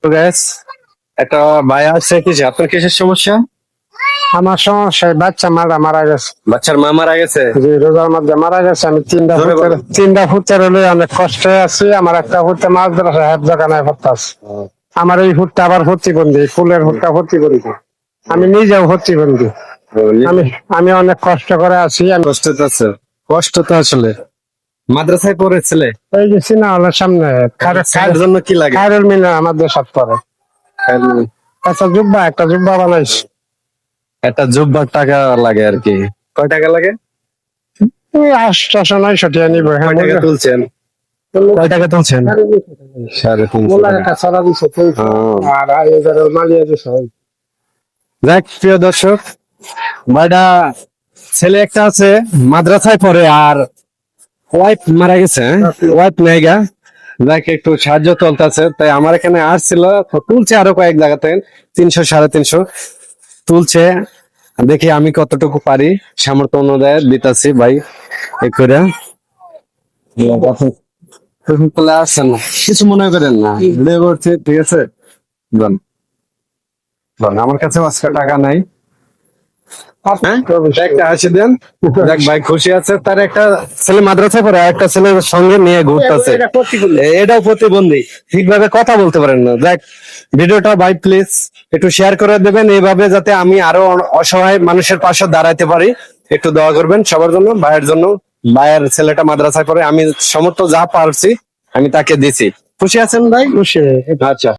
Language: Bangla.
তো গ্যাস একটা ভাই আছে কি আপনার কিসের সমস্যা? আমার সমস্যা বাচ্চা মারা গেছে। বাচ্চার মা মারা গেছে? যে রোজার মধ্যে মারা গেছে। আমি তিনটা ফুটের হলে অনেক কষ্টে আছি। আমার একটা ফুটে মাছ ধরা হেফজাখানায় ভর্তা আছে। আমার এই ফুটটা আবার প্রতিবন্ধী, ফুলের ফুটটা প্রতিবন্ধী। আমি নিজেও প্রতিবন্ধী। আমি আমি অনেক কষ্ট করে আছি। আমি কষ্ট তো আছে, কষ্ট তো আসলে। মাদ্রাসায় পড়ে ছেলে? এই যে সিনা হলের সামনে ছেলের জন্য কি লাগে? খায়রুল মিনা আমাদের সাথে পড়ে। একটা জুব্বা বানাইছি। একটা জুব্বার টাকা লাগে আর কি। কয় টাকা লাগে? 800-900 টাকা নিবো। হ্যাঁ, কয় টাকা তুলছেন? কয় টাকা তুলছেন? 350 আর এবারে মালিয়া দিছে। দেখ প্রিয় দর্শক, ভাইটা ছেলে একটা আছে মাদ্রাসায় পড়ে আর ওয়াইফ মারা গেছে। ওয়াইফ নাই গা, দেখ একটু সাহায্য চলতেছে। তাই আমার এখানে আসছিল, তো তুলছে আরো কয়েক জায়গাতে 300-350 তুলছে। দেখি আমি কতটুকু পারি, সামর্থ্য অনুযায়ী দিতাছি ভাই। এই করে আসছেন না, কিছু মনে করেন না, ভিডিও করছি, ঠিক আছে? বল বল, আমার কাছে আজকে টাকা নাই। হ্যাঁ? একটা হাসি দেন। দেখ ভাই খুশি আছে, তার একটা ছেলে মাদ্রাসায় পড়ে, আর একটা ছেলের সঙ্গে নিয়ে ঘুরতেছে। এটাও প্রতিবন্ধী, ঠিকভাবে কথা বলতে পারেন না। দেখ ভিডিওটা ভাই প্লিজ একটু শেয়ার করে দেবেন, এইভাবে যাতে আমি আরো অসহায় মানুষের পাশে দাঁড়াইতে পারি। একটু দোয়া করবেন সবার জন্য, ভাইয়ের জন্য। ভাইয়ের ছেলেটা মাদ্রাসায় পড়ে, আমি সমর্থ যা পারছি আমি তাকে দিছি। খুশি আছেন ভাই? খুশি। আচ্ছা।